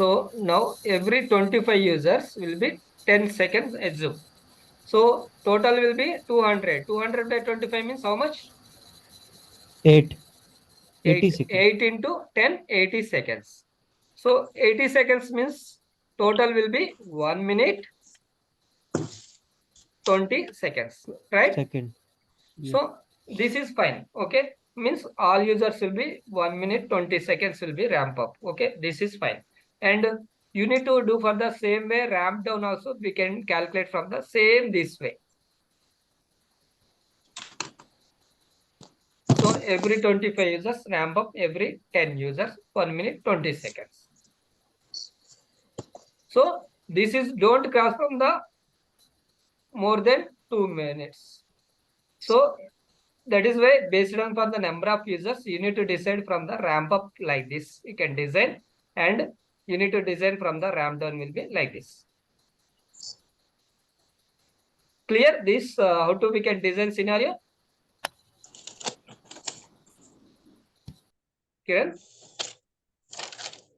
So now every 25 users will be 10 seconds assume. So total will be 200. 200 by 25 means how much? 8. 80 8. seconds. 8 into 10, 80 seconds. So 80 seconds means total will be 1 minute 20 seconds, right? Second. Yeah. So this is fine. Okay. Means all users will be 1 minute 20 seconds will be ramp up. Okay. This is fine. And you need to do for the same way ramp down also. We can calculate from the same this way. So every 25 users ramp up, every 10 users 1 minute 20 seconds. So this is don't cross from the more than 2 minutes. So that is why based on for the number of users, you need to decide from the ramp up like this. You can design, and you need to design from the ramp down will be like this. Clear this how to we can design scenario? Kiran?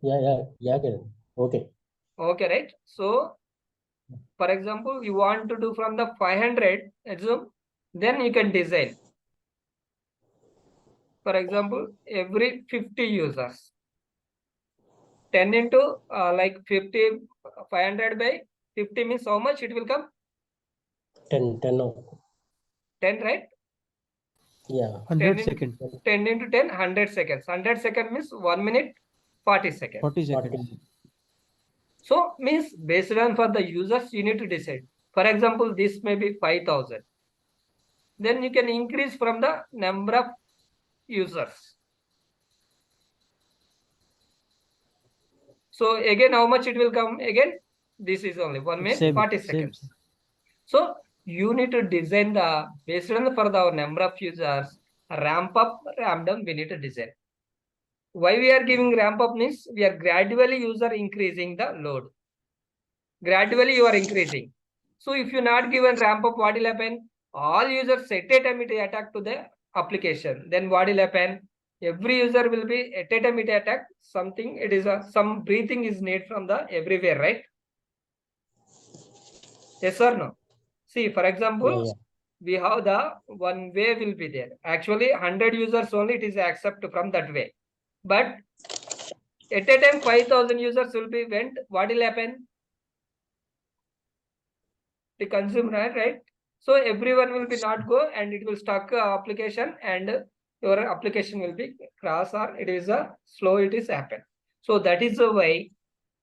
Yeah, Kiran. Okay. Okay, right? So for example, you want to do from the 500, assume, then you can design. For example, every 50 users. 10 into like 50, 500 by 50 means how much it will come? 10. 10, right? Yeah. 100 seconds. 10 into 10, 100 seconds. 100 seconds means 1 minute, 40 seconds. 40 seconds. So means based on for the users, you need to decide. For example, this may be 5,000. Then you can increase from the number of users. So again, how much it will come? Again, this is only 1 minute, Same, 40 same. seconds. So you need to design the based on for the number of users, ramp up, ramp down, we need to design. Why we are giving ramp up means we are gradually user increasing the load. Gradually you are increasing. So if you not given ramp up, what will happen? All users at a time it attack to the application. Then what will happen? Every user will be at a time it attack something. It is some breathing is need from the everywhere, right? Yes or no? See, for example, Yeah. we have the one way will be there. Actually, 100 users only it is accept from that way. But at a time 5,000 users will be went. What will happen? The consumer, right? So everyone will be not go and it will stuck application and your application will be crash or it is a slow. It is happen. So that is the way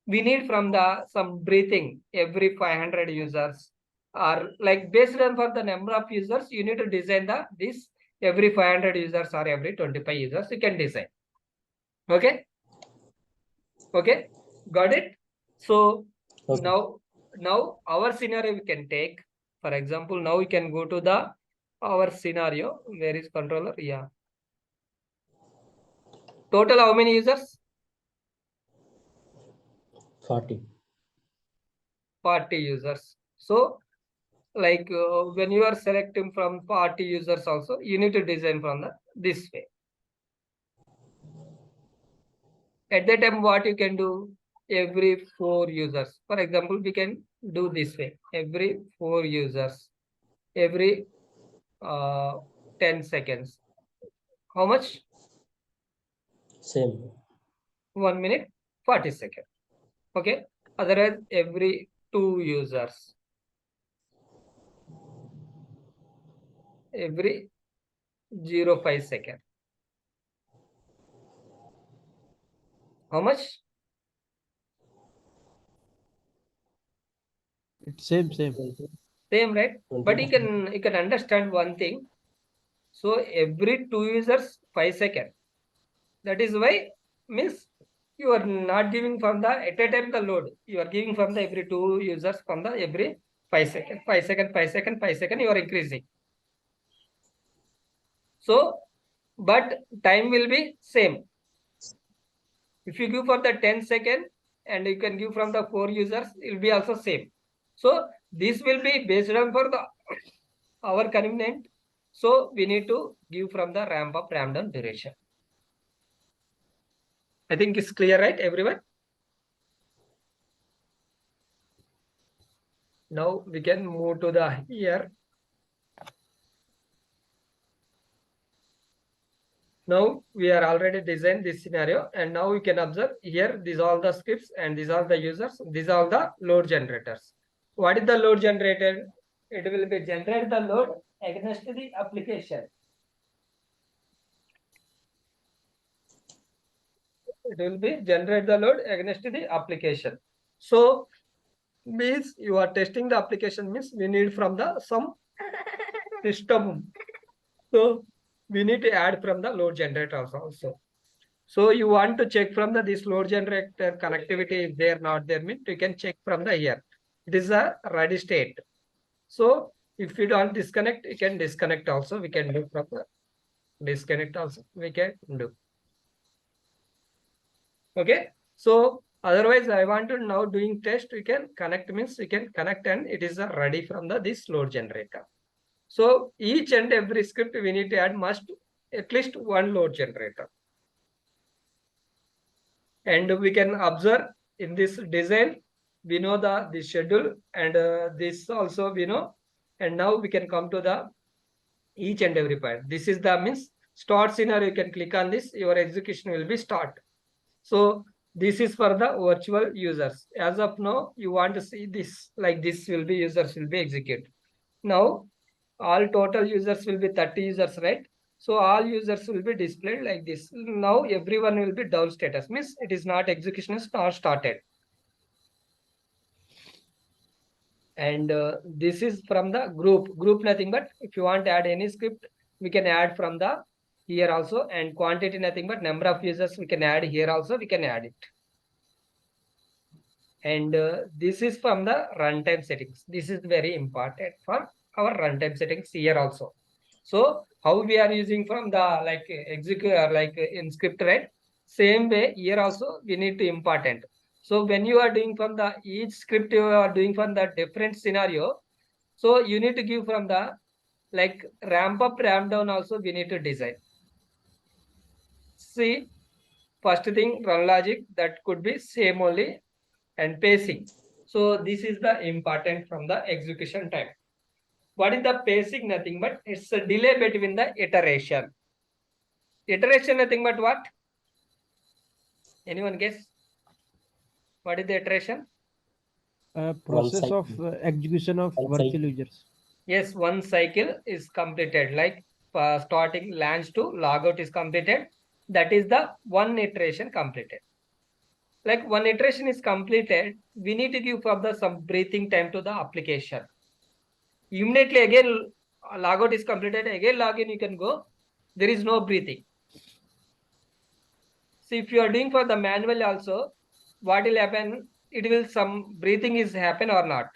we need from the some breathing every 500 users or like based on for the number of users you need to design the this every 500 users or every 25 users you can design. Okay, got it. So Okay. now our scenario we can take. For example, now we can go to the our scenario. Where is controller? Yeah, total how many users? 40. 40 users. So like when you are selecting from 40 users also you need to design from the this way. At that time what you can do, every 4 users, for example, we can do this way, every 4 users every 10 seconds. How much? Same. 1 minute 40 seconds. Okay, otherwise every 2 users every 0.5 second. How much? It's same. Same, right? 20. But you can understand one thing. So every 2 users 5 seconds. That is why means you are not giving from the at a time the load. You are giving from the every 2 users from the every 5 seconds. 5 seconds, 5 seconds, 5 seconds. You are increasing. So, but time will be same. If you give for the 10 second and you can give from the 4 users, it will be also same. So this will be based on for the our convenient. So we need to give from the ramp up, ramp down duration. I think it's clear, right, everyone? Now we can move to the here. Now we are already designed this scenario, and now we can observe here. These are all the scripts, and these are the users. These are the load generators. What is the load generated? It will be generate the load against the application. It will be generate the load against the application. So means you are testing the application, means we need from the some system. So we need to add from the load generator also. So you want to check from the this load generator connectivity is there, not there, means you can check from the here. It is a ready state. So if you don't disconnect, you can disconnect also. We can do from the disconnect also. We can do. Okay. So otherwise, I want to now doing test. We can connect, means we can connect, and it is ready from the this load generator. So each and every script we need to add must at least one load generator. And we can observe in this design, we know the schedule, and this also we know. And now we can come to the each and every point. This is the means start scenario. You can click on this, your execution will be start. So this is for the virtual users. As of now, you want to see this, like this will be users will be execute. Now all total users will be 30 users, right? So all users will be displayed like this. Now everyone will be down status, means it is not execution is not started. And this is from the group nothing but if you want to add any script, we can add from the here also. And quantity nothing but number of users we can add here also, we can add it. And this is from the runtime settings. This is very important for our runtime settings here also. So how we are using from the like execute like in script, right? Same way here also we need to important. So when you are doing from the each script, you are doing from the different scenario. So you need to give from the like ramp up, ramp down also we need to design. See, first thing run logic, that could be same only, and pacing. So this is the important from the execution time. What is the pacing? Nothing but it's a delay between the iteration. Iteration nothing but what? Anyone guess? What is the iteration? Process of cycle. execution of One virtual cycle. users. Yes, one cycle is completed. Like starting launch to logout is completed. That is the one iteration completed. Like one iteration is completed, we need to give for the some breathing time to the application. Immediately again logout is completed, again login you can go. There is no breathing. So if you are doing for the manual also, what will happen? It will some breathing is happen or not.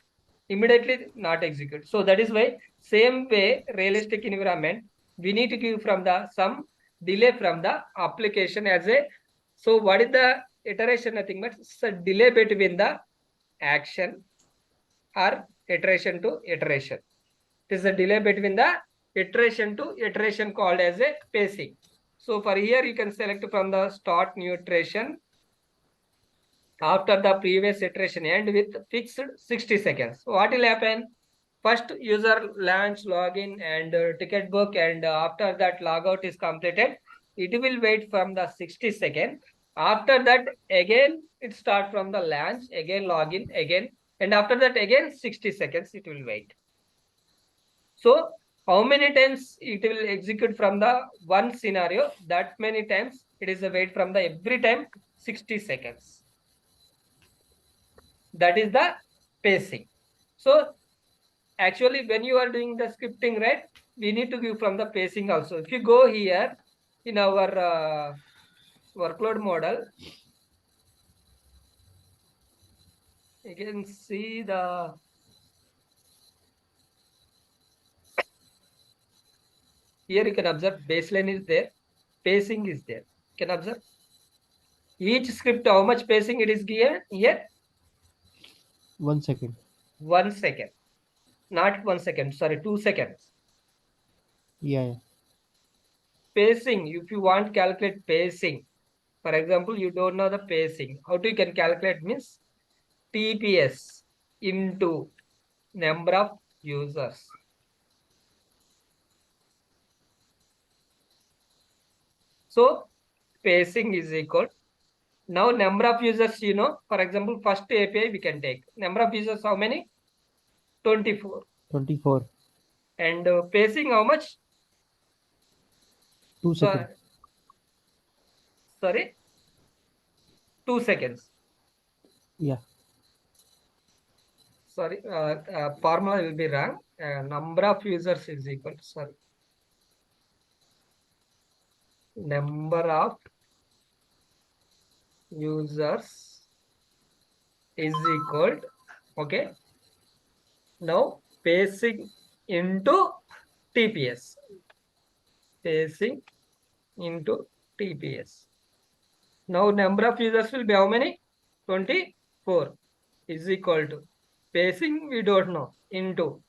Immediately not execute. So that is why same way realistic environment, we need to give from the some delay from the application as a. So what is the iteration? Nothing but it's a delay between the action or iteration to iteration. It is a delay between the iteration to iteration called as a pacing. So for here you can select from the start new iteration after the previous iteration end with fixed 60 seconds. What will happen? First user launch login and ticket book, and after that logout is completed, it will wait from the 60 seconds. After that again it start from the launch, again login again, and after that again 60 seconds it will wait. So how many times it will execute from the one scenario? That many times it is a wait from the every time 60 seconds. That is the pacing. So actually when you are doing the scripting, right, we need to give from the pacing also. If you go here in our workload model, you can see the here you can observe baseline is there, pacing is there. You can observe each script how much pacing it is given here. 1 second. 1 second, not 1 second, sorry, 2 seconds. Yeah. Pacing, if you want calculate pacing, for example, you don't know the pacing, how do you can calculate? Means TPS into number of users. So spacing is equal. Now number of users, for example, first API we can take. Number of users, how many? 24. 24. And spacing, how much? 2 seconds. Sorry, 2 seconds. Yeah. Sorry, formula will be wrong. Number of users is equal to, sorry. Number of users is equal to, okay. Now spacing into TPS. Spacing into TPS. Now number of users will be how many? 24 is equal to spacing we don't know into,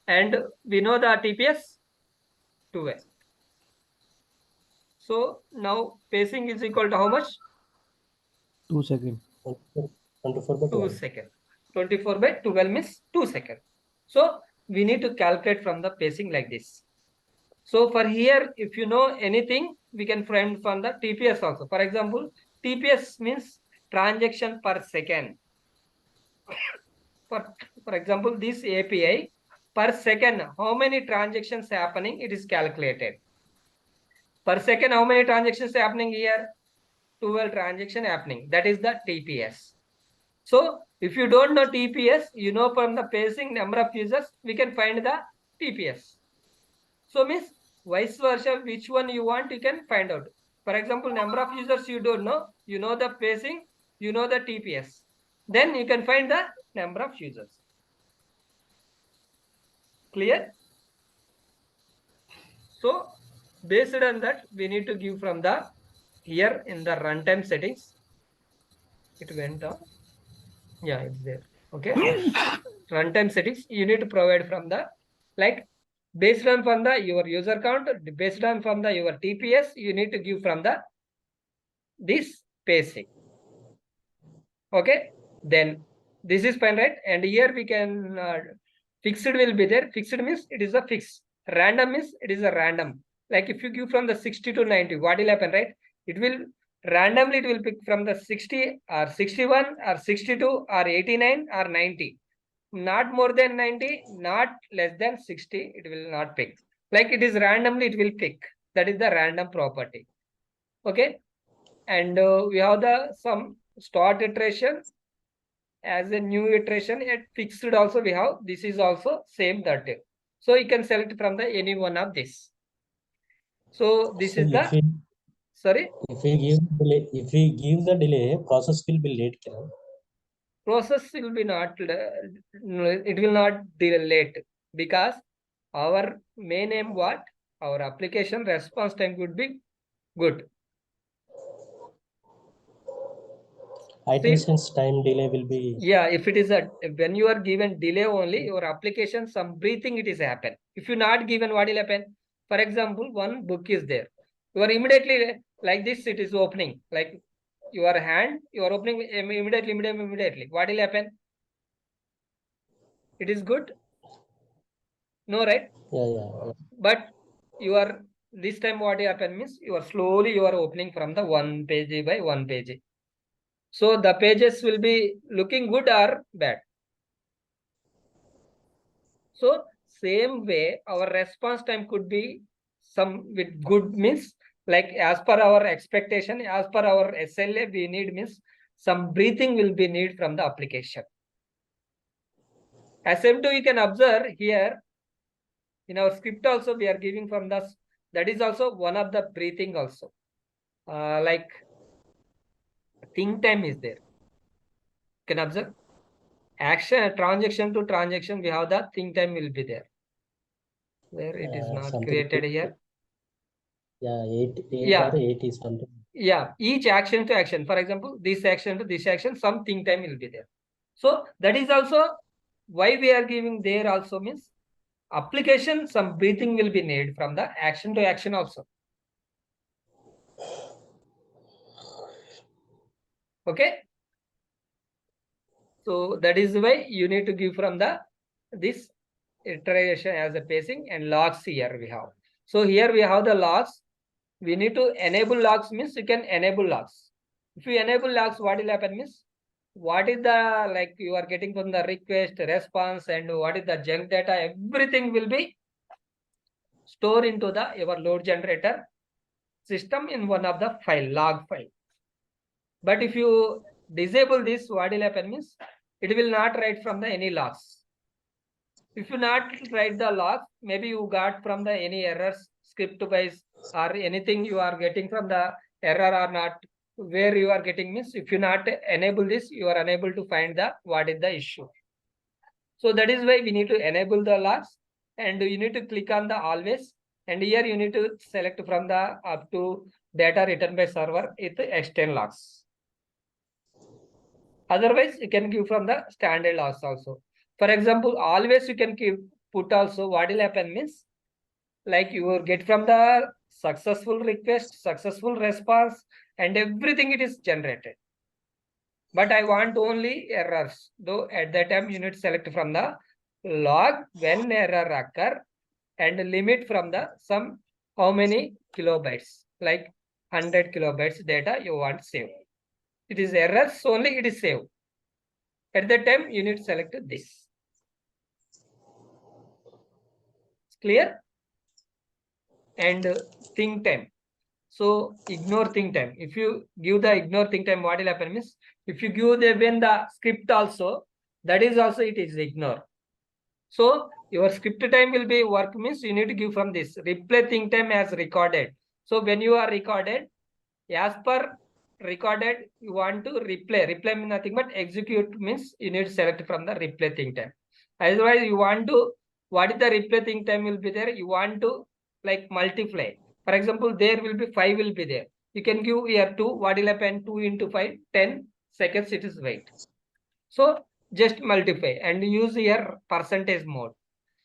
and we know the TPS 2. So now spacing is equal to how much? 2 seconds. 24 by 2 12. seconds. 24 by 12 means 2 seconds. So we need to calculate from the spacing like this. So for here, if you know anything, we can find from the TPS also. For example, TPS means transaction per second. For example, this API per second, how many transactions happening, it is calculated. Per second, how many transactions happening here? 12 transaction happening. That is the TPS. So if you don't know TPS, you know from the pacing number of users, we can find the TPS. So means vice versa, which one you want, you can find out. For example, number of users you don't know, you know the pacing, you know the TPS. Then you can find the number of users. Clear? So based on that, we need to give from the here in the runtime settings. It went on. Yeah, it's there. Okay. Runtime settings, you need to provide from the, like, based on from the your user count, based on from the your TPS, you need to give from the this pacing. Okay, then this is fine, right? And here we can fixed will be there. Fixed means it is a fix. Random means it is a random. Like if you give from the 60 to 90, what will happen, right? It will randomly, it will pick from the 60 or 61 or 62 or 89 or 90. Not more than 90, not less than 60, it will not pick. Like it is randomly, it will pick. That is the random property. Okay. And we have the some start iteration as a new iteration at fixed also we have. This is also same that. So you can select from the any one of this. So this So is the, sorry, if we give the delay, process will be late. process will be not, it will not be late because our main aim what? Our application response time would be good. Iterations time delay will be. Yeah, if it is a, when you are given delay only, your application, some breathing it is happen. If you not given, what will happen? For example, one book is there. You are immediately like this, it is opening. Like your hand, you are opening immediately. What will happen? It is good? No, right? Yeah. But you are, this time what will happen means you are slowly, you are opening from the one page by one page. So the pages will be looking good or bad. So same way, our response time could be some with good means, like as per our expectation, as per our SLA, we need means some breathing will be need from the application. SM2 you can observe here in our script also we are giving from the, that is also one of the breathing also. Like think time is there. You can observe action transaction to transaction, we have the think time will be there. Where it is not Something. created here. Yeah, 8 Yeah. or 8 is something. Yeah, each action to action. For example, this action to this action, some think time will be there. So that is also why we are giving there also means application, some breathing will be made from the action to action also. Okay. So that is why you need to give from the this iteration as a pacing and logs here we have. So here we have the logs. We need to enable logs means you can enable logs. If you enable logs, what will happen means what is the like you are getting from the request, response, and what is the junk data, everything will be stored into the your load generator system in one of the file, log file. But if you disable this, what will happen means it will not write from the any logs. If you not write the logs, maybe you got from the any errors, script wise or anything you are getting from the error or not, where you are getting means if you not enable this, you are unable to find the what is the issue. So that is why we need to enable the logs and you need to click on the always. And here you need to select from the up to data written by server with extend logs. Otherwise, you can give from the standard logs also. For example, always you can keep put also what will happen means like you will get from the successful request, successful response, and everything it is generated. But I want only errors. Though at that time you need to select from the log when error occur and limit from the some how many kilobytes, like 100 kilobytes data you want save. It is errors only it is saved. At that time you need to select this. Clear? And think time. So ignore think time. If you give the ignore think time, what will happen means if you give the when the script also, that is also it is ignore. So your script time will be work means you need to give from this replay think time as recorded. So when you are recorded, as per recorded, you want to replay. Replay means nothing but execute means you need to select from the replay think time. Otherwise, you want to what is the replay think time will be there? You want to like multiply. For example, there will be 5 will be there. You can give here 2. What will happen? 2 into 5, 10 seconds it is wait. So just multiply and use here percentage mode.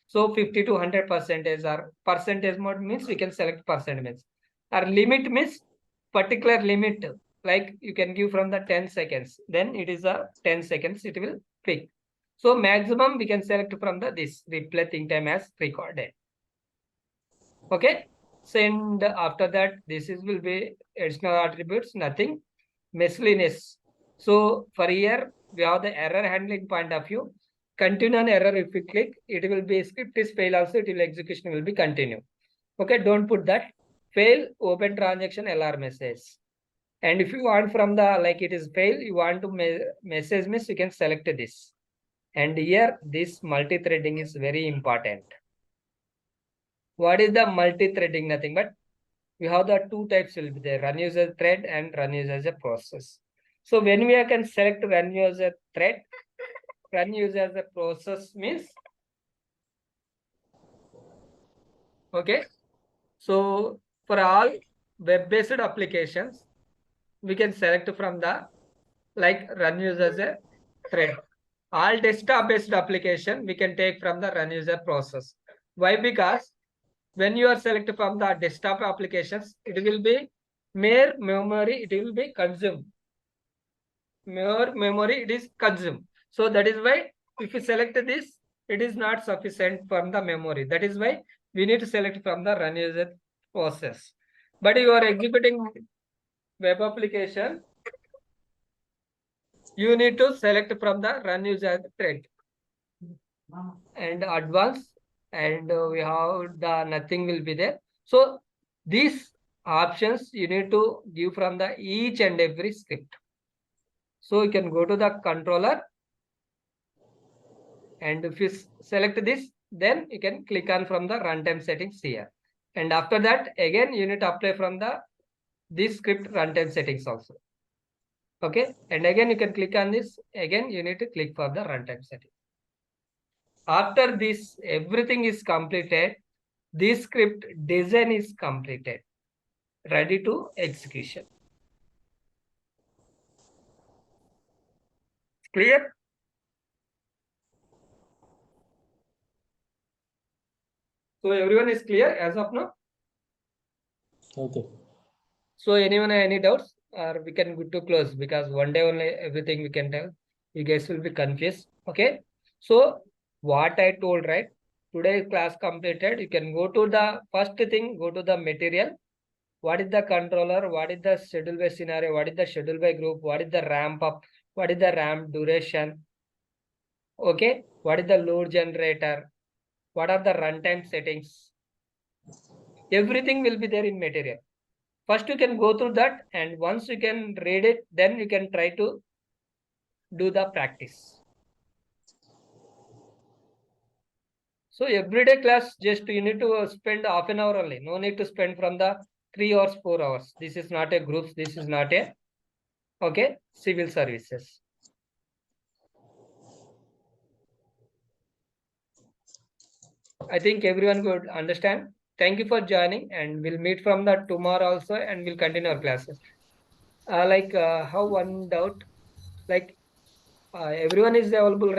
So 50 to 100 percentage or percentage mode means we can select percentage. Or limit means particular limit like you can give from the 10 seconds. Then it is a 10 seconds it will pick. So maximum we can select from the this replay think time as recorded. Okay. Send after that this is will be additional attributes, nothing miscellaneous. So for here we have the error handling point of view. Continue on error if you click, it will be script is fail also, it will execution will be continue. Okay, don't put that. Fail, open transaction LR message. And if you want from the like it is fail, you want to message means you can select this. And here this multi-threading is very important. What is the multi-threading? Nothing but we have the two types will be there, run user thread and run user as a process. So when we can select run user thread, run user as a process means okay. So for all web-based applications, we can select from the like run user as a thread. All desktop-based application we can take from the run user process. Why? Because when you are selected from the desktop applications, it will be mere memory, it will be consumed. Mere memory, it is consumed. So that is why if you select this, it is not sufficient from the memory. That is why we need to select from the run user process. But you are executing web application, you need to select from the run user thread and advanced, and we have the nothing will be there. So these options you need to give from the each and every script. So you can go to the controller and if you select this, then you can click on from the runtime settings here. And after that, again, you need to apply from the this script runtime settings also. Okay. And again, you can click on this. Again, you need to click for the runtime settings. After this, everything is completed. This script design is completed, ready to execution. Clear? So everyone is clear as of now? Okay. So anyone have any doubts or we can good to close because one day only everything we can tell. You guys will be confused. Okay. So what I told, right? Today's class completed. You can go to the first thing, go to the material. What is the controller? What is the schedule by scenario? What is the schedule by group? What is the ramp up? What is the ramp duration? Okay. What is the load generator? What are the runtime settings? Everything will be there in material. First, you can go through that, and once you can read it, then you can try to do the practice. So everyday class, just you need to spend half an hour only. No need to spend from the 3 hours, 4 hours. This is not a groups. This is not a okay civil services. I think everyone could understand. Thank you for joining, and we'll meet from the tomorrow also, and we'll continue our classes. How one doubt, like everyone is available, right?